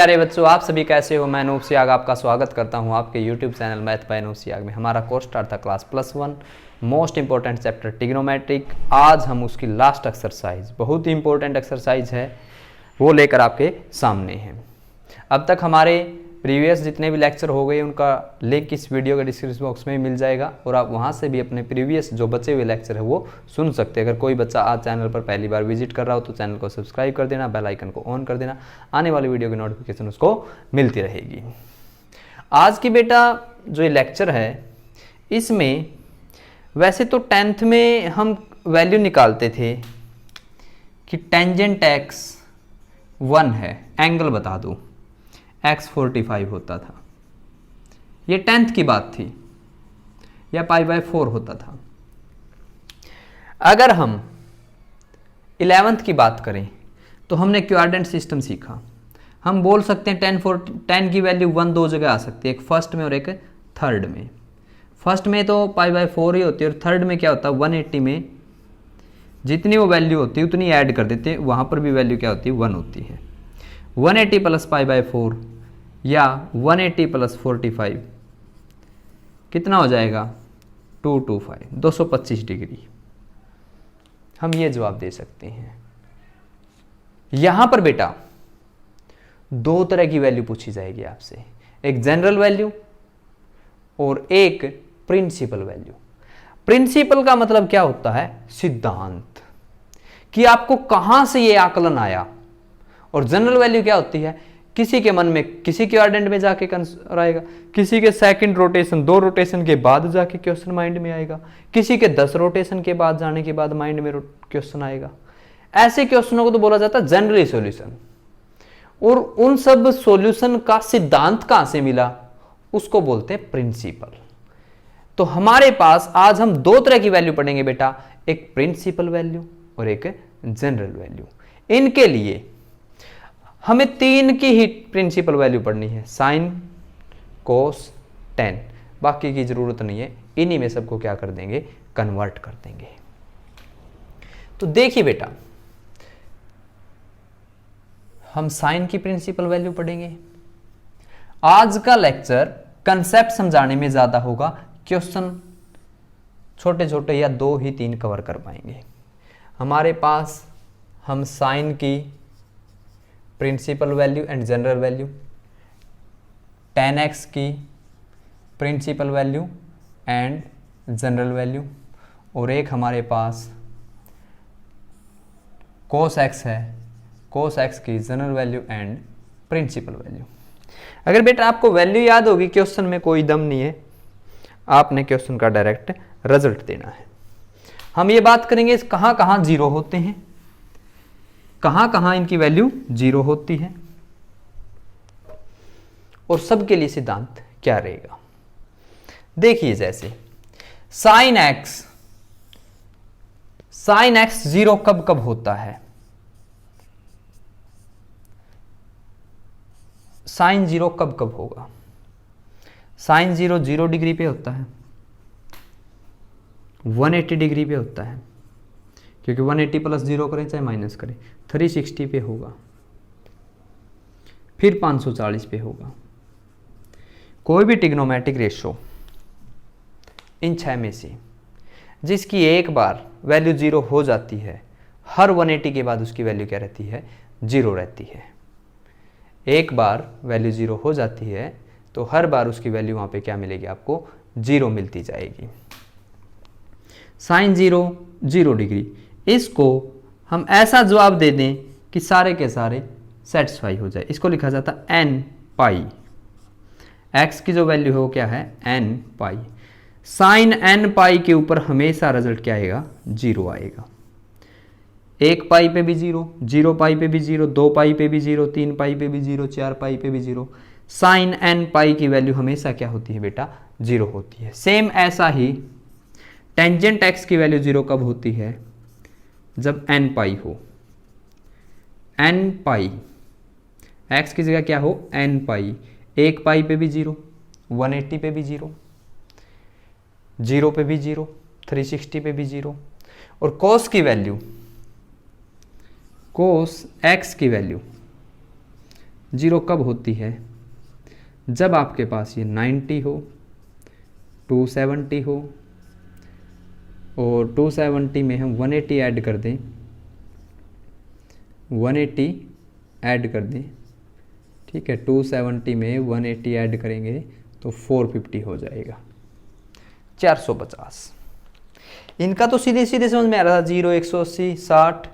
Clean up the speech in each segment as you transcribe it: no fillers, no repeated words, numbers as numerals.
प्यारे बच्चों, आप सभी कैसे हो। मैं अनूप सियाग आपका स्वागत करता हूं आपके YouTube channel math by Anoop Siyag में। हमारा कोर्स स्टार्ट था class +1 most important chapter trigonometric. आज हम उसकी लास्ट एक्सरसाइज, बहुत ही इंपॉर्टेंट एक्सरसाइज है, वो लेकर आपके सामने हैं। अब तक हमारे प्रीवियस जितने भी लेक्चर हो गए उनका लिंक इस वीडियो के डिस्क्रिप्शन बॉक्स में मिल जाएगा और आप वहां से भी अपने प्रीवियस जो बचे हुए लेक्चर है वो सुन सकते हैं। अगर कोई बच्चा आज चैनल पर पहली बार विजिट कर रहा हो तो चैनल को सब्सक्राइब कर देना, बेल आइकन को ऑन कर देना, आने वाली वीडियो की नोटिफिकेशन उसको मिलती रहेगी। आज की बेटा जो ये लेक्चर है इसमें वैसे तो 10th में हम वैल्यू निकालते थे कि टेंजेंट एक्स 1 है, एंगल बता दो, x 45 होता था। ये 10th की बात थी, या π/4 होता था। अगर हम 11th की बात करें तो हमने क्वाड्रेंट सिस्टम सीखा। हम बोल सकते हैं 10 की वैल्यू 1 दो जगह आ सकती है, एक फर्स्ट में और एक थर्ड में। फर्स्ट में तो π/4 ही होती है और थर्ड में क्या होता है 180 में जितनी वो वैल्यू होती है उतनी ऐड कर देते हैं, वहां पर भी वैल्यू क्या होती है 1 होती है। 180 प्लस π/4 या 180 प्लस 45 कितना हो जाएगा 225, 225 डिग्री। हम ये जवाब दे सकते हैं। यहां पर बेटा दो तरह की वैल्यू पूछी जाएगी आपसे, एक जनरल वैल्यू और एक प्रिंसिपल वैल्यू। प्रिंसिपल का मतलब क्या होता है, सिद्धांत, कि आपको कहां से ये आकलन आया। और जनरल वैल्यू क्या होती है, किसी के मन में किसी क्वाड्रेंट में जाके आंसर आएगा, किसी के सेकंड रोटेशन 2 रोटेशन के बाद जाके क्वेश्चन माइंड में आएगा, किसी के 10 रोटेशन के बाद जाने के बाद माइंड में क्वेश्चन आएगा। ऐसे क्वेश्चनों को तो बोला जाता है जनरली सॉल्यूशन। और उन सब सॉल्यूशन का सिद्धांत कहां से मिला उसको बोलते हैं प्रिंसिपल। तो हमारे पास आज हम दो तरह की वैल्यू पढ़ेंगे बेटा, एक प्रिंसिपल वैल्यू और एक जनरल वैल्यू। इनके लिए हमें 3 की ही प्रिंसिपल वैल्यू पढ़नी है, साइन, कोस, टेन। बाकी की जरूरत नहीं है, इन्हीं में सबको क्या कर देंगे, कन्वर्ट कर देंगे। तो देखिए बेटा, हम साइन की प्रिंसिपल वैल्यू पढ़ेंगे। आज का लेक्चर कंसेप्ट समझाने में ज्यादा होगा, क्वेश्चन छोटे छोटे या 2 ही 3 कवर कर पाएंगे। हमारे पास हम साइन की principal value and general value, tan x की principal value and general value, और एक हमारे पास cos x है, cos x की general value and principal value. अगर बेटा आपको वैल्यू याद होगी, क्वेश्चन में कोई दम नहीं है, आपने क्वेश्चन का डायरेक्ट रिजल्ट देना है। हम ये बात करेंगे कहां कहां जीरो होते हैं, कहां कहां इनकी वैल्यू 0 होती है और सबके लिए सिद्धांत क्या रहेगा। देखिए, जैसे साइन एक्स 0 कब कब होता है, साइन 0 कब कब होगा। साइन 0 0 डिग्री पे होता है, 180 डिग्री पे होता है, क्योंकि 180 प्लस 0 करें चाहे माइनस करें, 360 पे होगा, फिर 540 पे होगा। कोई भी ट्रिग्नोमेट्रिक रेशो इन 6 में से जिसकी एक बार वैल्यू 0 हो जाती है, हर 180 के बाद उसकी वैल्यू क्या रहती है, 0 रहती है। एक बार वैल्यू 0 हो जाती है तो हर बार उसकी वैल्यू वहां पे क्या मिलेगी, आपको 0 मिलती जाएगी। साइन 0 0 डिग्री, इसको हम ऐसा जवाब दे दें कि सारे के सारे सेटिस्फाई हो जाए, इसको लिखा जाता है n पाई। x की जो वैल्यू है वो क्या है, n पाई। साइन n पाई के ऊपर हमेशा रिजल्ट क्या आएगा, 0 आएगा। 1 पाई पे भी 0, 0 पाई पे भी 0, 2 पाई पे भी 0, 3 पाई पे भी 0, 4 पाई पे भी 0। साइन n पाई की वैल्यू हमेशा क्या होती है बेटा, 0 होती है। सेम ऐसा ही टेंजेंट x की वैल्यू 0 कब होती है, जब n पाई हो। n पाई, x की जगह क्या हो, n पाई। 1 पाई पे भी 0, 180 पे भी 0, 0 पे भी 0, 360 पे भी 0। और cos की वैल्यू, cos x की वैल्यू जीरो कब होती है? जब आपके पास ये 90 हो, 270 हो और 270 में हम 180 ऐड कर दें, 180 ऐड कर दें, ठीक है, 270 में 180 ऐड करेंगे तो 450 हो जाएगा, 450। इनका तो सीधे सीधे समझ में आ रहा था, 0, 180, 60,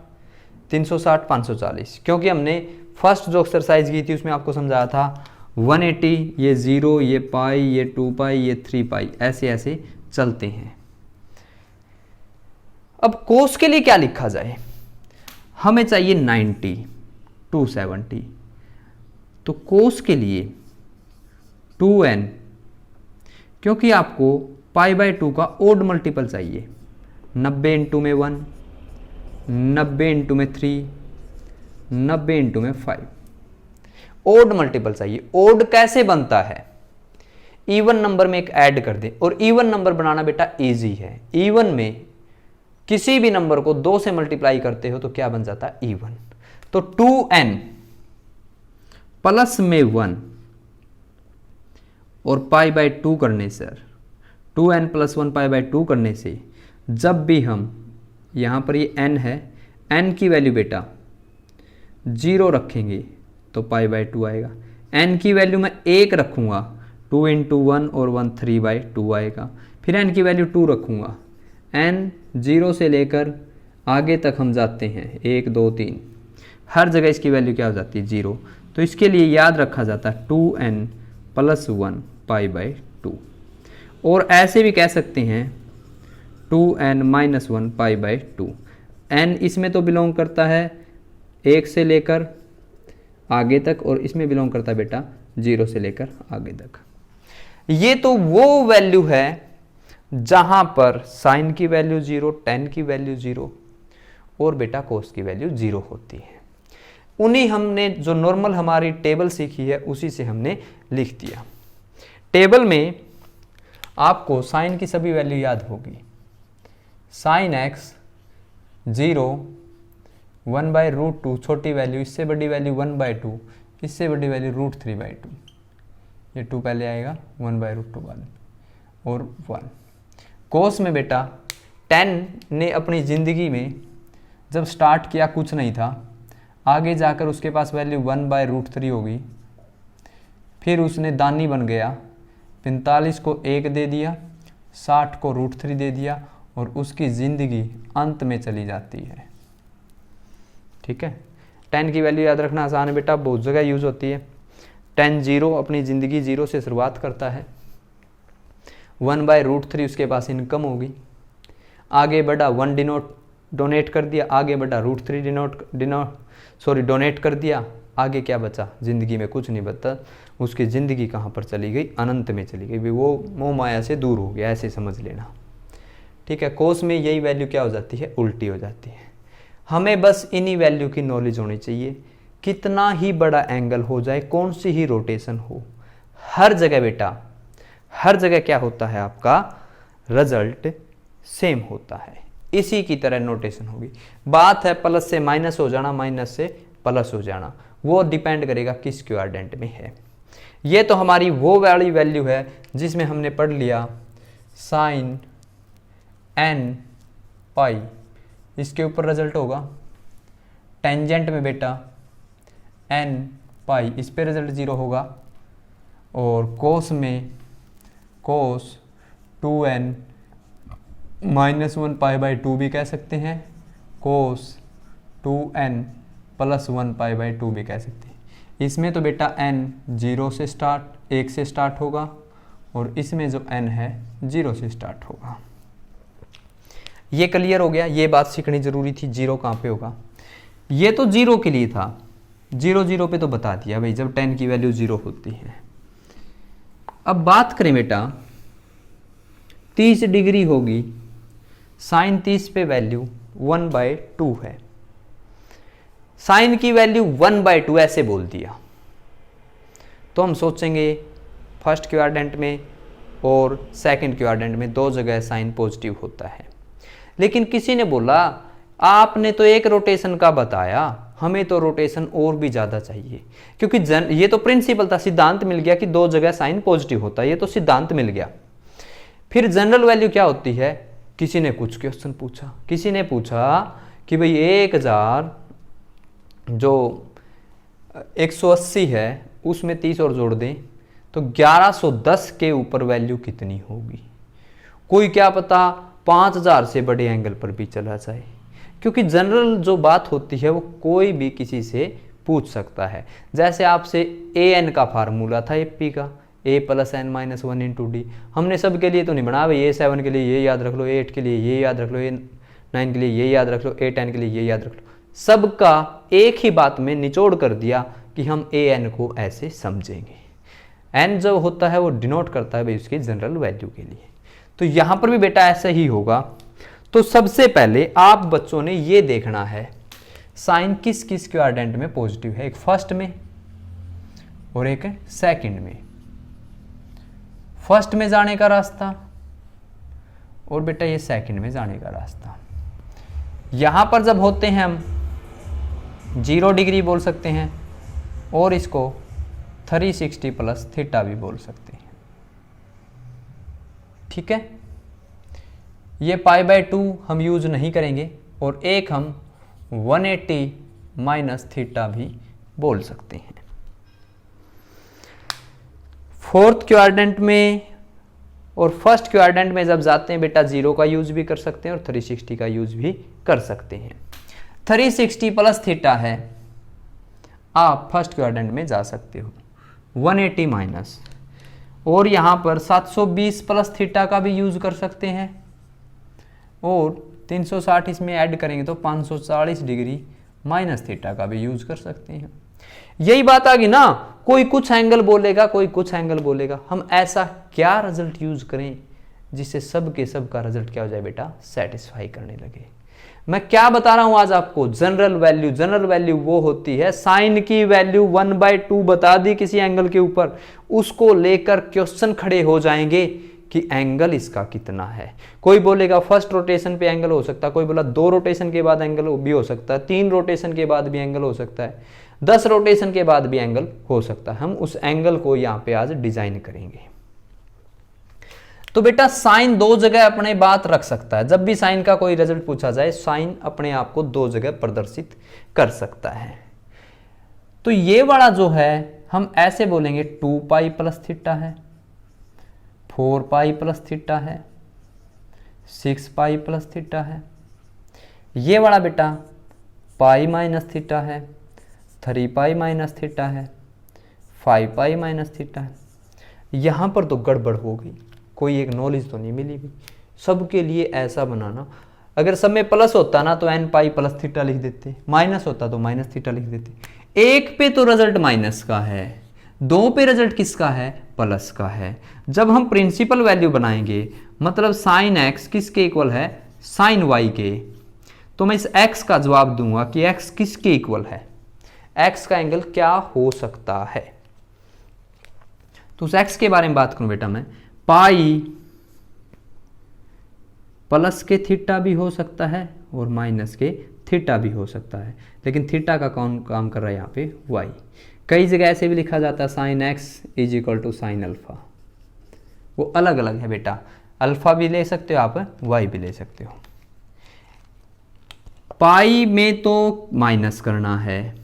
360, 540, क्योंकि हमने फर्स्ट जो एक्सरसाइज की थी उसमें आपको समझाया था 180, ये 0, ये पाई, ये 2 पाई, ये 3 पाई, ऐसे ऐसे चलते हैं। अब कोस के लिए क्या लिखा जाए? हमें चाहिए 90, 270, तो कोस के लिए 2n, क्योंकि आपको पाई बाय 2 का ओड मल्टीपल चाहिए, 90 इंटू में 1, 90 इंटू में 3, 90 इंटू में 5, ओड मल्टीपल चाहिए। ओड कैसे बनता है? इवन नंबर में एक ऐड कर दे, और इवन नंबर बनाना बेटा इजी है। इवन में किसी भी नंबर को 2 से मल्टीप्लाई करते हो तो क्या बन जाता है? इवन। तो 2n प्लस में 1 और पाई बाय 2 करने से, 2n प्लस 1 पाई बाय 2 करने से, जब भी हम यहाँ पर ये n है, n की वैल्यू बेटा 0 रखेंगे तो पाई बाय 2 आएगा। n की वैल्यू मैं 1 रखूँगा, 2 इंटू 1 और 1 3 बाई 2 आएगा। फिर n की वैल्यू 2 रखूँगा, n 0 से लेकर आगे तक हम जाते हैं, 1 2 3, हर जगह इसकी वैल्यू क्या हो जाती है? 0। तो इसके लिए याद रखा जाता है 2n प्लस 1 पाई बाय 2। और ऐसे भी कह सकते हैं 2n minus 1 pi by 2। n इसमें तो बिलोंग करता है 1 से लेकर आगे तक, और इसमें बिलोंग करता है बेटा 0 से लेकर आगे तक। ये तो वो वैल्यू है जहां पर साइन की वैल्यू 0, tan की वैल्यू 0 और बेटा कोस की वैल्यू 0 होती है। उन्हीं हमने जो नॉर्मल हमारी टेबल सीखी है उसी से हमने लिख दिया। टेबल में आपको साइन की सभी वैल्यू याद होगी। साइन x 0, 1/√2 छोटी वैल्यू, इससे बड़ी वैल्यू 1/2, इससे बड़ी वैल्यू √3/2, ये 2 पहले आएगा 1/√2 वाले, और 1। कोस में बेटा tan ने अपनी ज़िंदगी में जब स्टार्ट किया कुछ नहीं था, आगे जाकर उसके पास वैल्यू 1/√3 होगी, फिर उसने दानी बन गया, 45 को 1 दे दिया, 60 को √3 दे दिया, और उसकी ज़िंदगी अंत में चली जाती है। ठीक है, tan की वैल्यू याद रखना आसान है बेटा, बहुत जगह यूज़ होती है। tan 0 अपनी ज़िंदगी 0 से शुरुआत करता है, 1/√3 उसके पास इनकम होगी, आगे बढ़ा 1 डोनेट कर दिया, आगे बढ़ा √3 डोनेट कर दिया, आगे क्या बचा? ज़िंदगी में कुछ नहीं बचा। उसकी ज़िंदगी कहाँ पर चली गई? अनंत में चली गई, वो मोह माया से दूर हो गया, ऐसे समझ लेना। ठीक है, कोस में यही वैल्यू क्या हो जाती है? उल्टी हो जाती है। हमें बस इन्हीं वैल्यू की नॉलेज होनी चाहिए। कितना ही बड़ा एंगल हो जाए, कौन सी ही रोटेशन हो, हर जगह बेटा, हर जगह क्या होता है? आपका रिजल्ट सेम होता है। इसी की तरह नोटेशन होगी। बात है प्लस से माइनस हो जाना, माइनस से प्लस हो जाना, वो डिपेंड करेगा किस क्वाड्रेंट में है। ये तो हमारी वो वाली वैल्यू है जिसमें हमने पढ़ लिया साइन n पाई, इसके ऊपर रिजल्ट होगा। टेंजेंट में बेटा n पाई, इस पे रिजल्ट 0 होगा। और कोस में कोस 2n माइनस 1 पाई बाई 2 भी कह सकते हैं, कोस 2n प्लस 1 पाई बाई 2 भी कह सकते हैं। इसमें तो बेटा n 0 से स्टार्ट, 1 से स्टार्ट होगा, और इसमें जो n है 0 से स्टार्ट होगा। ये क्लियर हो गया, ये बात सीखनी जरूरी थी, 0 कहाँ पे होगा। ये तो 0 के लिए था, 0 0 पे तो बता दिया भाई, जब tan की वैल्यू 0 होती है। अब बात करें बेटा 30 डिग्री होगी, साइन 30 पे वैल्यू 1/2 है, साइन की वैल्यू 1/2 ऐसे बोल दिया, तो हम सोचेंगे फर्स्ट क्वाड्रेंट में और सेकंड क्वाड्रेंट में 2 जगह साइन पॉजिटिव होता है। लेकिन किसी ने बोला आपने तो एक रोटेशन का बताया, हमें तो रोटेशन और भी ज़्यादा चाहिए, क्योंकि ये तो प्रिंसिपल था, सिद्धांत मिल गया कि दो जगह साइन पॉजिटिव होता है, ये तो सिद्धांत मिल गया। फिर जनरल वैल्यू क्या होती है? किसी ने कुछ क्वेश्चन पूछा, किसी ने पूछा कि भाई 1000 जो 180 है उसमें 30 और जोड़ दें तो 1110 के ऊपर वैल्यू कितनी होगी? कोई क्या पता 5000 से बड़े एंगल पर भी चला जाए, क्योंकि जनरल जो बात होती है वो कोई भी किसी से पूछ सकता है। जैसे आपसे an का फार्मूला था एपी का, a + n - 1 × d, हमने सब के लिए तो नहीं बना भाई, A7 के लिए ये याद रख लो, A8 के लिए ये याद रख लो, A9 के लिए ये याद रख लो, A10 के लिए ये याद रख लो, सबका एक ही बात में निचोड़ कर दिया कि हम an को ऐसे समझेंगे। n जो होता है वो डिनोट करता है भाई उसकी जनरल वैल्यू के लिए। तो यहाँ पर भी बेटा ऐसा ही होगा। तो सबसे पहले आप बच्चों ने ये देखना है साइन किस किस क्वाड्रेंट में पॉजिटिव है, एक फर्स्ट में और एक सेकंड में। फर्स्ट में जाने का रास्ता और बेटा ये सेकंड में जाने का रास्ता। यहां पर जब होते हैं हम 0 डिग्री बोल सकते हैं और इसको 360 + थीटा भी बोल सकते हैं, ठीक है। ये π/2 हम यूज नहीं करेंगे और एक हम 180 - थीटा भी बोल सकते हैं। फोर्थ क्वाड्रेंट में और फर्स्ट क्वाड्रेंट में जब जाते हैं बेटा 0 का यूज भी कर सकते हैं और 360 का यूज भी कर सकते हैं। 360 + थीटा है, आप फर्स्ट क्वाड्रेंट में जा सकते हो 180 माइनस, और यहाँ पर 720 + थीटा का भी यूज कर सकते हैं और 360 इसमें ऐड करेंगे तो 540 डिग्री - थीटा का भी यूज कर सकते हैं। यही बात आ गई ना, कोई कुछ एंगल बोलेगा, कोई कुछ एंगल बोलेगा, हम ऐसा क्या रिजल्ट यूज करें जिससे सब के सब का रिजल्ट क्या हो जाए बेटा, सेटिस्फाई करने लगे। मैं क्या बता रहा हूं आज आपको, जनरल वैल्यू। जनरल वैल्यू वो होती है, साइन की वैल्यू 1/2 बता दी किसी एंगल के ऊपर, उसको लेकर क्वेश्चन खड़े हो जाएंगे कि एंगल इसका कितना है। कोई बोलेगा फर्स्ट रोटेशन पे एंगल हो सकता है, कोई बोला 2 रोटेशन के बाद एंगल भी हो सकता है, 3 रोटेशन के बाद भी एंगल हो सकता है, 10 रोटेशन के बाद भी एंगल हो सकता है। हम उस एंगल को यहां पे आज डिजाइन करेंगे। तो बेटा साइन 2 जगह अपने बात रख सकता है। जब भी साइन का कोई रिजल्ट पूछा जाए, साइन अपने आप को 2 जगह प्रदर्शित कर सकता है। तो ये वाला जो है हम ऐसे बोलेंगे 2π + थीटा है, 4π + थीटा है, 6π + थीटा है। ये वाला बेटा π - थीटा है, 3π - थीटा है, 5π - थीटा है। यहाँ पर तो गड़बड़ हो गई, कोई एक नॉलेज तो नहीं मिली भी। सबके लिए ऐसा बनाना, अगर सब में प्लस होता ना तो nπ + थीटा लिख देते, माइनस होता तो - थीटा लिख देते। एक पे तो रिजल्ट माइनस का है, 2 पे रिजल्ट किसका है, प्लस का है। जब हम प्रिंसिपल वैल्यू बनाएंगे, मतलब साइन x किसके इक्वल है, साइन y के, तो मैं इस x का जवाब दूंगा कि x किसके इक्वल है, x का एंगल क्या हो सकता है। तो उस x के बारे में बात करूं बेटा मैं, पाई प्लस के थीटा भी हो सकता है और माइनस के थीटा भी हो सकता है, लेकिन थीटा का कौन काम कर रहा है यहाँ पे, y। कई जगह ऐसे भी लिखा जाता है साइन x = साइन अल्फा, वो अलग अलग है बेटा, अल्फा भी ले सकते हो आप, y भी ले सकते हो। पाई में तो माइनस करना है,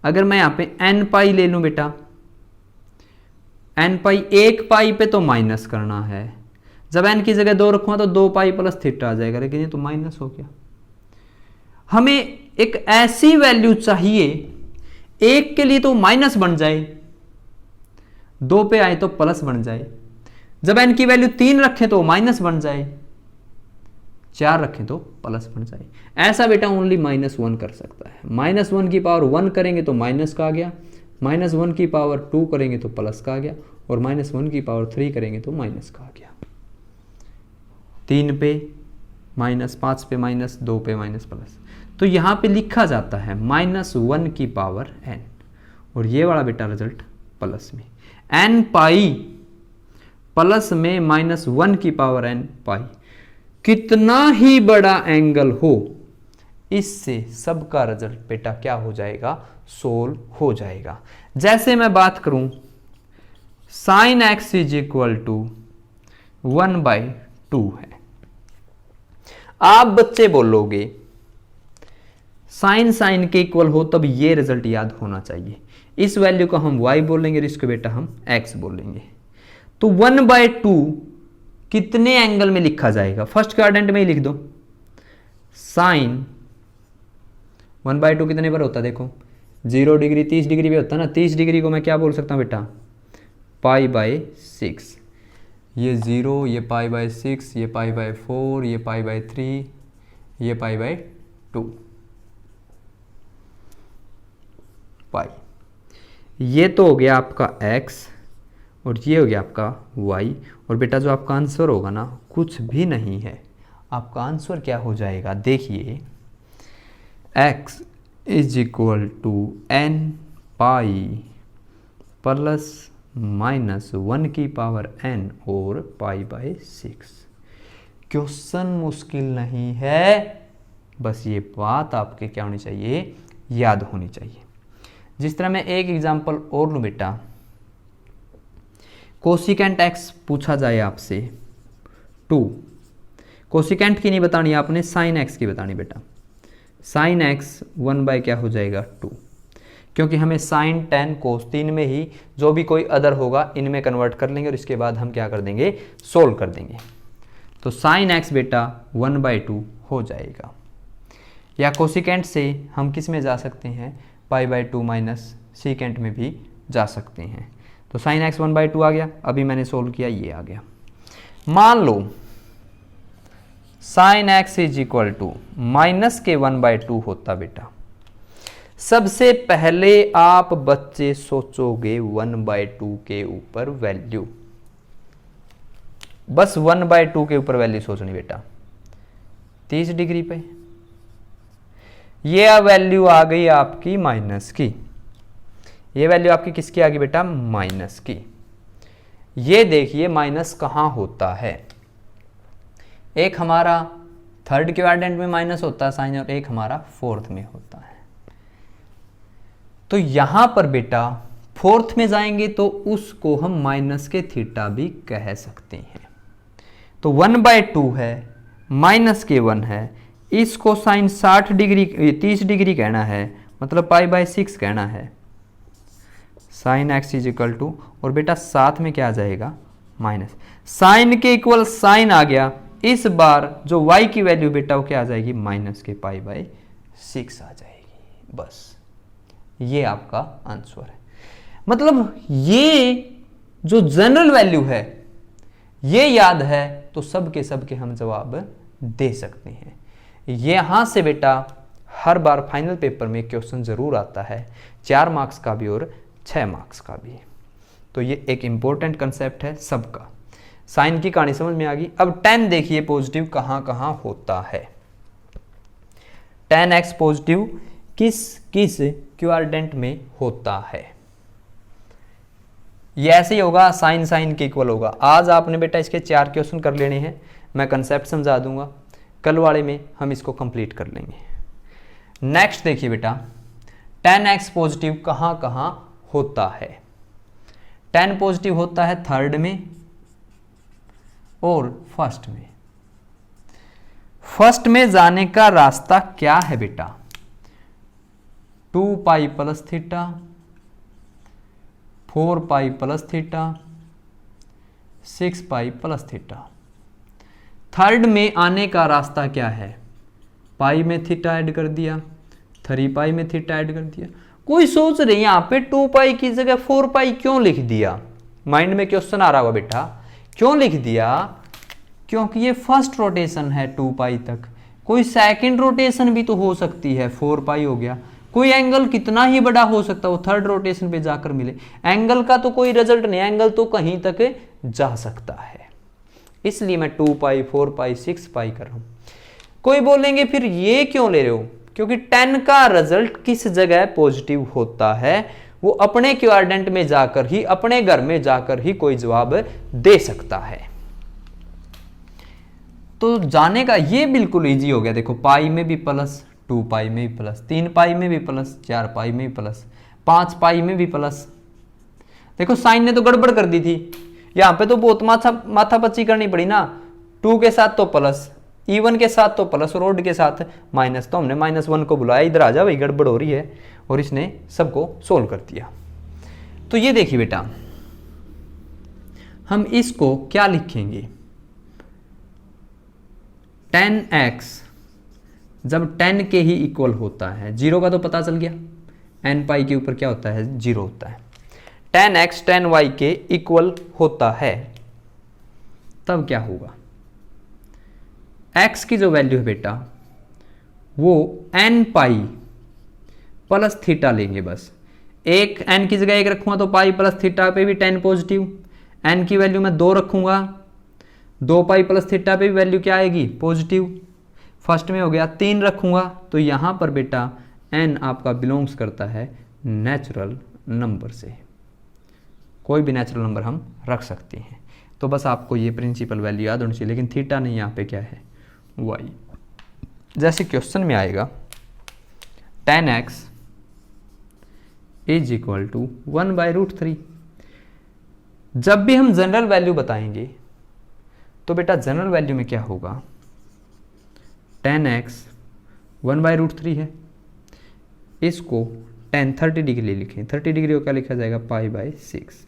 अगर मैं यहाँ पे nπ ले लूं बेटा, nπ 1π पे तो माइनस करना है, जब n की जगह 2 रखूंगा तो 2π + थीटा आ जाएगा, लेकिन ये तो माइनस हो गया। हमें एक ऐसी वैल्यू चाहिए, 1 के लिए तो माइनस बन जाए, 2 पे आए तो प्लस बन जाए, जब n की वैल्यू 3 रखें तो माइनस बन जाए, 4 रखें तो प्लस बन जाए। ऐसा बेटा ओनली -1 कर सकता है। -1 की पावर 1 करेंगे तो माइनस का आ गया, -1 की पावर 2 करेंगे तो प्लस का आ गया, और -1 की पावर 3 करेंगे तो माइनस का आ गया। 3 पे माइनस, 5 पे माइनस, 2 पे माइनस, प्लस। तो यहाँ पे लिखा जाता है -1 की पावर n, और ये वाला बेटा रिजल्ट प्लस में nπ प्लस में -1 की पावर nπ। कितना ही बड़ा एंगल हो, इससे सबका रिजल्ट बेटा क्या हो जाएगा, सोल्व हो जाएगा। जैसे मैं बात करूं sine x is equal to 1/2 है। आप बच्चे बोलोगे साइन साइन के इक्वल हो तब ये रिजल्ट याद होना चाहिए। इस वैल्यू को हम y बोलेंगे और इसको बेटा हम x बोलेंगे। तो 1/2 कितने एंगल में लिखा जाएगा, फर्स्ट क्वाड्रेंट में ही लिख दो। साइन 1/2 कितने पर होता है, देखो 0 डिग्री 30 डिग्री पे होता है ना। 30 डिग्री को मैं क्या बोल सकता हूँ बेटा, π/6। ये 0, ये π/6, ये π/4, ये π/3, ये π/2 पाई। ये तो हो गया आपका x और ये हो गया आपका y। और बेटा जो आपका आंसर होगा ना कुछ भी नहीं है, आपका आंसर क्या हो जाएगा, देखिए x is equal to n pi plus minus 1 की पावर n और π/6। क्वेश्चन मुश्किल नहीं है, बस ये बात आपके क्या होनी चाहिए, याद होनी चाहिए। जिस तरह मैं एक एग्जांपल और लूँ बेटा, कोसिकेंट x पूछा जाए आपसे 2, कोसिकेंट की नहीं बतानी आपने, साइन x की बतानी बेटा। साइन x 1 क्या हो जाएगा 2, क्योंकि हमें साइन टेन कोस तीन में ही जो भी कोई अदर होगा इनमें कन्वर्ट कर लेंगे और इसके बाद हम क्या कर देंगे, सोल्व कर देंगे। तो साइन x बेटा 1/2 हो जाएगा। या कोसिकेंट से हम किस में जा सकते हैं, π/2 माइनस सीकेंट में भी जा सकते हैं। तो साइन x 1/2 आ गया, अभी मैंने सोल्व किया, ये आ गया। मान लो sine x is equal to minus के 1/2 होता बेटा। सबसे पहले आप बच्चे सोचोगे 1/2 के ऊपर वैल्यू, बस 1/2 के ऊपर वैल्यू सोचनी बेटा 30 डिग्री पे। ये वैल्यू आ गई आपकी माइनस की, ये वैल्यू आपकी किसकी आ गई बेटा, माइनस की। ये देखिए माइनस कहां होता है, एक हमारा थर्ड क्वाड्रेंट में माइनस होता है साइन और एक हमारा फोर्थ में होता है। तो यहां पर बेटा फोर्थ में जाएंगे तो उसको हम माइनस के थीटा भी कह सकते हैं। तो 1/2 है, माइनस के 1 है, इसको साइन 60 डिग्री 30 डिग्री कहना है, मतलब π/6 कहना है। Sine x is equal to, और बेटा साथ में क्या आ जाएगा, माइनस। साइन के इक्वल साइन आ गया, इस बार जो y की वैल्यू बेटा वो क्या आ जाएगी, माइनस के π/6 आ जाएगी। बस ये आपका आंसर है। मतलब ये जो जनरल वैल्यू है ये याद है तो सब के हम जवाब दे सकते हैं। यहां से बेटा हर बार फाइनल पेपर में क्वेश्चन जरूर आता है, 4 मार्क्स का भी और 6 मार्क्स का भी। तो ये एक इंपॉर्टेंट कंसेप्ट है सबका। साइन की कहानी समझ में आ गई। अब tan देखिए पॉजिटिव कहां कहां होता है। tan x पॉजिटिव किस किस क्वाड्रेंट में होता है, ये ऐसे ही होगा, साइन साइन के इक्वल होगा। आज आपने बेटा इसके 4 क्वेश्चन कर लेने हैं, मैं कंसेप्ट समझा दूंगा, कल वाले में हम इसको कंप्लीट कर लेंगे। नेक्स्ट देखिए बेटा tan x पॉजिटिव कहां कहां होता है। tan पॉजिटिव होता है थर्ड में और फर्स्ट में। फर्स्ट में जाने का रास्ता क्या है बेटा, 2π plus theta, 4π plus theta, 6π plus theta. Third में आने का रास्ता क्या है, पाई में थीटा ऐड कर दिया, 3π में थीटा ऐड कर दिया। कोई सोच रहे यहां पे 2π की जगह 4π क्यों लिख दिया, माइंड में क्वेश्चन आ रहा होगा बेटा क्यों लिख दिया, क्योंकि ये फर्स्ट रोटेशन है 2π तक, कोई सेकंड रोटेशन भी तो हो सकती है, 4π हो गया। कोई एंगल कितना ही बड़ा हो सकता है वो थर्ड रोटेशन पे जाकर मिले, एंगल का तो कोई रिजल्ट नहीं, एंगल तो कहीं तक जा सकता है, इसलिए मैं 2π 4π 6π कर रहा हूं। कोई बोलेंगे फिर ये क्यों ले रहे हो, क्योंकि 10 का रिजल्ट किस जगह पॉजिटिव होता है वो अपने क्वाड्रेंट में जाकर ही, अपने घर में जाकर ही कोई जवाब दे सकता है। तो जाने का ये बिल्कुल इजी हो गया। देखो पाई में भी प्लस 2 पाई में भी प्लस, 3 पाई में भी प्लस, 4 पाई में भी प्लस, 5 पाई में भी प्लस। देखो साइन ने तो गड़बड़ कर दी थी, यहाँ पे तो बहुत माथापच्ची करनी पड़ी ना। 2 के साथ तो प्लस, इवन के साथ तो प्लस और ओड के साथ माइनस, तो हमने -1 को बुलाया, इधर आ जा भाई गड़बड़ हो रही है, और इसने सबको सोल्व कर दिया। तो ये देखिए बेटा, हम इसको क्या लिखेंगे, tan x जब 10 के ही इक्वल होता है, 0 का तो पता चल गया, n पाई के ऊपर क्या होता है, 0 होता है, tan x tan y के इक्वल होता है, तब क्या होगा, x की जो वैल्यू है बेटा वो n पाई प्लस थीटा लेंगे बस, एक n की जगह 1 रखूंगा तो पाई प्लस थीटा पे भी tan पॉजिटिव, n की वैल्यू मैं 2 रखूंगा, 2 पाई प्लस थीटा पे भी वैल्यू क्या आएगी, पॉजिटिव। फर्स्ट में हो गया, 3 रखूंगा तो यहां पर बेटा n आपका बिलोंग्स करता है नेचुरल नंबर से, कोई भी नेचुरल नंबर हम रख सकते हैं। तो बस आपको ये प्रिंसिपल वैल्यू याद होनी चाहिए, लेकिन थीटा नहीं, यहाँ पे क्या है, y। जैसे क्वेश्चन में आएगा tan x is equal to 1/√3। जब भी हम जनरल वैल्यू बताएंगे तो बेटा जनरल वैल्यू में क्या होगा, tan x 1/√3 है, इसको tan 30 डिग्री लिखें, 30 डिग्री को क्या लिखा जाएगा, π/6।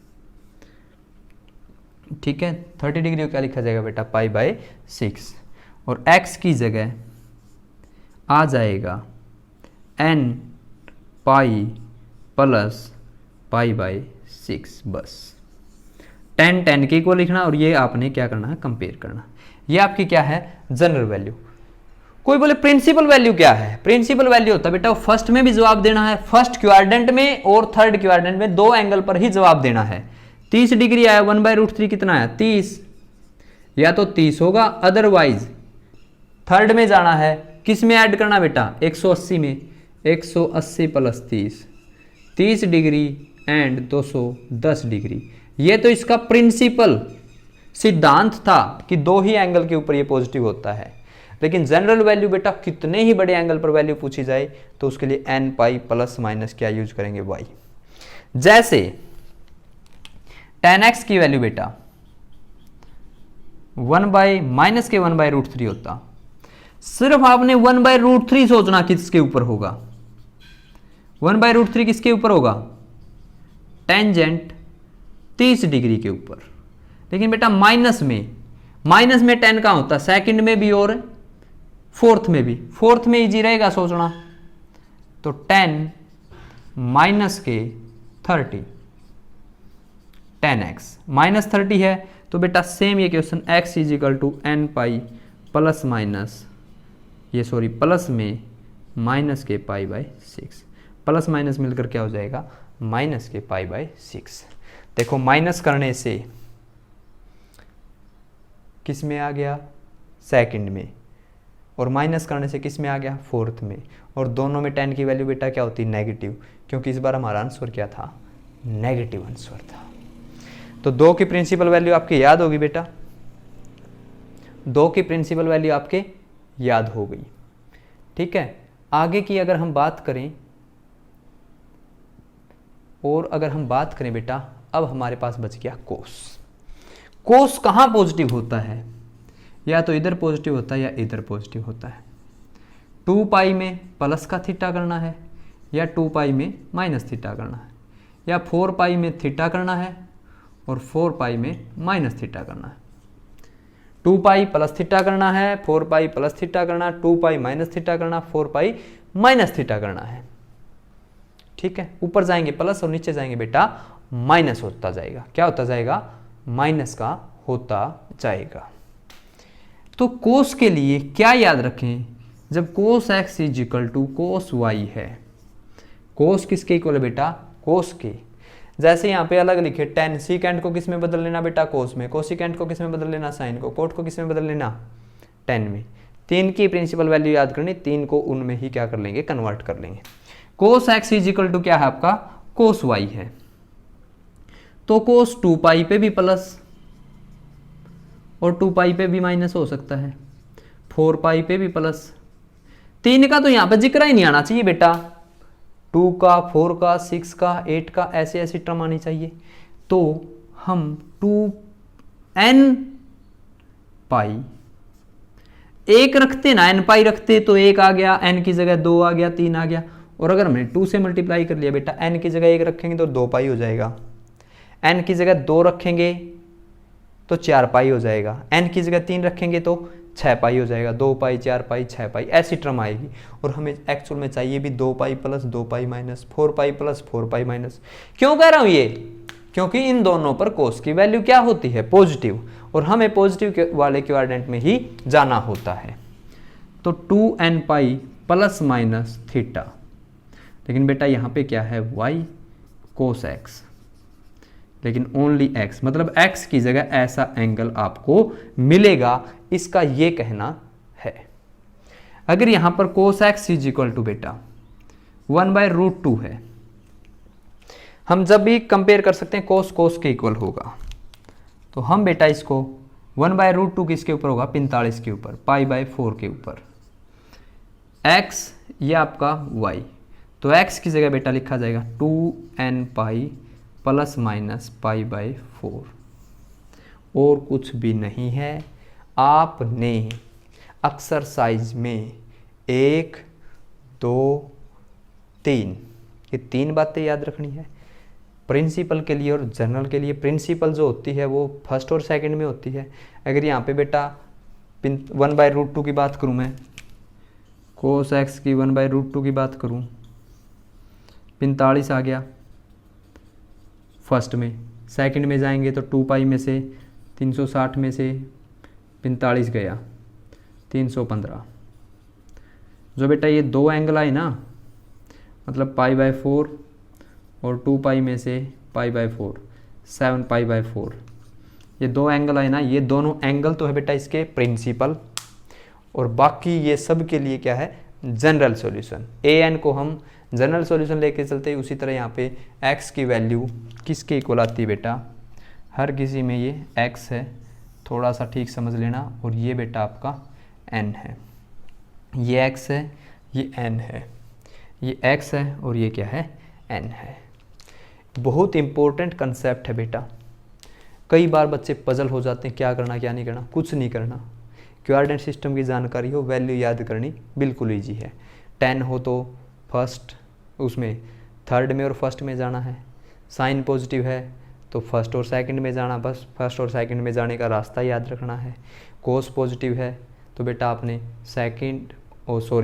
ठीक है, 30 डिग्री को क्या लिखा जाएगा बेटा, π/6, और x की जगह आ जाएगा n पाई प्लस π/6 बस। tan के इक्वल लिखना, और ये आपने क्या करना है, कंपेयर करना। ये आपकी क्या है, जनरल वैल्यू। कोई बोले प्रिंसिपल वैल्यू क्या है, प्रिंसिपल वैल्यू होता है बेटा फर्स्ट में भी जवाब देना है, फर्स्ट क्वाड्रेंट में और थर्ड क्वाड्रेंट में, दो एंगल पर ही जवाब देना है। 30 डिग्री आया, 1/√3 कितना आया, 30, या तो 30 होगा, अदरवाइज थर्ड में जाना है, किस में ऐड करना बेटा, 180 में, 180 प्लस 30, 30 डिग्री एंड 210 डिग्री। ये तो इसका प्रिंसिपल सिद्धांत था कि दो ही एंगल के ऊपर ये पॉजिटिव होता है, लेकिन जनरल वैल्यू बेटा कितने ही बड़े एंगल पर वैल्यू पूछी जाए तो उसके लिए n पाई प्लस माइनस क्या यूज करेंगे, y। जैसे tan x की वैल्यू बेटा 1/-1/√3 होता, सिर्फ आपने 1/√3 सोचना किसके ऊपर होगा, 1/√3 किसके ऊपर होगा, टेंजेंट 30 डिग्री के ऊपर। लेकिन बेटा माइनस में tan का होता, सेकंड में भी और फोर्थ में भी, फोर्थ में इजी रहेगा सोचना, तो tan -30 tan x -30 है, तो बेटा सेम ये question x is equal to n pi plus minus, ये सॉरी प्लस में -π/6, प्लस माइनस मिलकर क्या हो जाएगा, -π/6। देखो माइनस करने से किस में आ गया, सेकंड में, और माइनस करने से किस में आ गया, फोर्थ में, और दोनों में tan की वैल्यू बेटा क्या होती है, नेगेटिव, क्योंकि इस बार हमारा आंसर क्या था, नेगेटिव आंसर था। तो 2 की प्रिंसिपल वैल्यू आपकी याद होगी बेटा, 2 की प्रिंसिपल वैल्यू आपके याद हो गई। ठीक है, आगे की अगर हम बात करें, और अगर हम बात करें बेटा, अब हमारे पास बच गया कोस। कोस कहाँ पॉजिटिव होता है, या तो इधर पॉजिटिव होता है या इधर पॉजिटिव होता है। 2 पाई में प्लस का थीटा करना है, या 2 पाई में माइनस थीटा करना है, या 4 पाई में थीटा करना है और 4 पाई में माइनस थीटा करना है। 2 पाई प्लस थीटा करना है, 4 पाई प्लस थीटा करना, 2 पाई माइनस थीटा करना, 4 पाई माइनस थीटा करना है। ठीक है, ऊपर जाएंगे प्लस और नीचे जाएंगे बेटा माइनस होता जाएगा। क्या होता जाएगा, माइनस का होता जाएगा। तो कोस के लिए क्या याद रखें, जब cos x is equal to cos y है, कोस किसके इक्वल है बेटा, कोस के। जैसे यहाँ पे अलग लिखे, टेन सीकेंट को किस में बदल लेना बेटा, कोस में, कोसिकेंट को किस में बदल लेना, साइन को, कोट को किस में बदल लेना, टेन में। 3 की प्रिंसिपल वैल्यू याद करनी, 3 को उनमें ही क्या कर लेंगे, कन्वर्ट कर लेंगे। कोस x इज इक्वल टू क्या है आपका, कोस y है, तो कोस 2 पाई पे भी प्लस और 2 पाई पे भी माइनस हो सकता है, 4 पाई पे भी प्लस, 3 का तो यहाँ पे जिक्र ही नहीं आना चाहिए बेटा, 2 का, 4 का, 6 का, 8 का, ऐसे ऐसी टर्म आनी चाहिए। तो हम 2n पाई, एक रखते ना, n पाई रखते तो 1 आ गया, n की जगह 2 आ गया, 3 आ गया। और अगर हमने 2 से मल्टीप्लाई कर लिया बेटा, n की जगह 1 रखेंगे तो 2 पाई हो जाएगा, n की जगह 2 रखेंगे तो 4 पाई हो जाएगा, n की जगह 3 रखेंगे तो 6 पाई हो जाएगा, 2 पाई, 4 पाई, 6 पाई, ऐसी टर्म आएगी। और हमें एक्चुअल में चाहिए भी 2 pi plus 2 pi minus 4 pi plus 4 pi minus. क्यों कह रहा हूं ये? क्योंकि इन दोनों पर कोस की वैल्यू क्या होती है? पॉजिटिव, और हमें पॉजिटिव वाले क्वाड्रेंट में ही जाना होता है। तो 2n पाई प्लस माइनस थीटा, लेकिन बेटा यहाँ पे क्या है? y कोस x, लेकिन ओनली x, मतलब x की जगह ऐसा एंगल आपको मिलेगा, इसका ये कहना है। अगर यहां पर कोस x इज इक्वल टू बेटा 1/√2 है, हम जब भी कंपेयर कर सकते हैं कोस कोस के इक्वल होगा, तो हम बेटा इसको 1/√2 किसके ऊपर होगा? 45 के ऊपर, π/4 के ऊपर, x ये आपका y, तो x की जगह बेटा लिखा जाएगा 2n पाई प्लस माइनस π/4, और कुछ भी नहीं है। आपने एक्सरसाइज में 1, 2, 3 ये 3 बातें याद रखनी है। प्रिंसिपल के लिए और जनरल के लिए प्रिंसिपल जो होती है वो फर्स्ट और सेकंड में होती है। अगर यहाँ पे बेटा 1/√2 की बात करूँ, मैं कोस x की 1/√2 की बात करूँ, 45 आ गया फर्स्ट में, सेकंड में जाएंगे तो 2 पाई में से 360 में से 45 गया 315। जो बेटा ये दो एंगल आए ना, मतलब π/4 और 2 पाई में से π/4, 7 π/4, ये दो एंगल आए ना, ये दोनों एंगल तो है बेटा इसके प्रिंसिपल, और बाकी ये सब के लिए क्या है? General solution. an को हम जनरल सॉल्यूशन लेके चलते हैं। उसी तरह यहाँ पे x की वैल्यू किसके इक्वल आती है बेटा? हर किसी में ये x है, थोड़ा सा ठीक समझ लेना, और ये बेटा आपका n है, ये x है, ये n है, ये x है, और ये क्या है? n है। बहुत इंपॉर्टेंट कंसेप्ट है बेटा। कई बार बच्चे पजल हो जाते हैं, क्या करना क्या नहीं करना। कुछ नहीं करना, क्वाड्रेंट सिस्टम की जानकारी हो, वैल्यू याद करनी बिल्कुल ईजी है। 10 हो तो फर्स्ट, उसमें थर्ड में और फर्स्ट में जाना है। साइन पॉजिटिव है तो फर्स्ट और सेकंड में जाना, बस फर्स्ट और सेकंड में जाने का रास्ता याद रखना है। कोस पॉजिटिव है तो बेटा आपने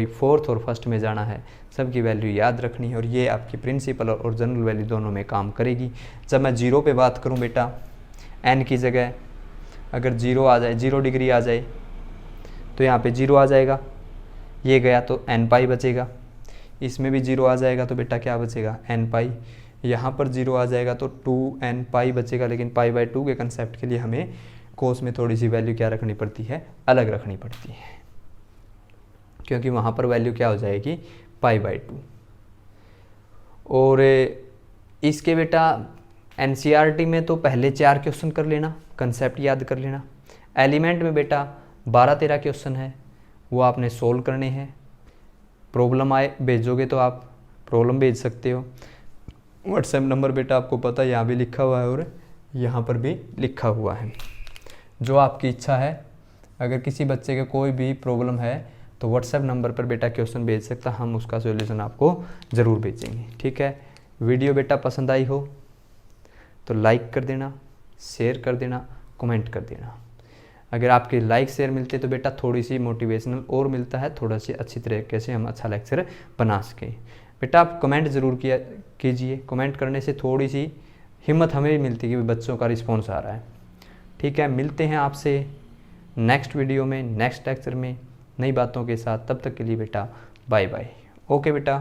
फोर्थ और फर्स्ट में जाना है। सबकी वैल्यू याद रखनी है, और ये आपकी प्रिंसिपल और जनरल वैल्यू दोनों में काम करेगी। जब मैं 0 पे बात करूँ बेटा, n की जगह अगर 0 आ जाए, 0 डिग्री आ जाए तो यहाँ पे 0 आ जाएगा, ये गया तो n पाई बचेगा। इसमें भी 0 आ जाएगा तो बेटा क्या बचेगा? n पाई। यहाँ पर 0 आ जाएगा तो 2n पाई बचेगा, लेकिन π/2 के कंसेप्ट के लिए हमें कोस में थोड़ी सी वैल्यू क्या रखनी पड़ती है? अलग रखनी पड़ती है, क्योंकि वहाँ पर वैल्यू क्या हो जाएगी? π/2। और इसके बेटा NCERT में तो पहले 4 क्वेश्चन कर लेना, कंसेप्ट याद कर लेना। एलिमेंट में बेटा 12-13 क्वेश्चन है, वो आपने सोल्व करने हैं। प्रॉब्लम आए भेजोगे तो आप प्रॉब्लम भेज सकते हो। व्हाट्सएप नंबर बेटा आपको पता है, यहाँ भी लिखा हुआ है और यहाँ पर भी लिखा हुआ है। जो आपकी इच्छा है, अगर किसी बच्चे के कोई भी प्रॉब्लम है तो व्हाट्सएप नंबर पर बेटा क्वेश्चन भेज सकता, हम उसका सॉल्यूशन आपको ज़रूर भेजेंगे। ठीक है, वीडियो बेटा पसंद आई हो तो लाइक कर देना, शेयर कर देना, कमेंट कर देना। अगर आपके लाइक शेयर मिलते तो बेटा थोड़ी सी मोटिवेशनल और मिलता है, थोड़ा सी अच्छी तरीके से हम अच्छा लेक्चर बना सकें। बेटा आप कमेंट ज़रूर कीजिए, कमेंट करने से थोड़ी सी हिम्मत हमें भी मिलती है कि बच्चों का रिस्पॉन्स आ रहा है। ठीक है, मिलते हैं आपसे नेक्स्ट वीडियो में, नेक्स्ट लेक्चर में नई बातों के साथ। तब तक के लिए बेटा बाय बाय। ओके बेटा।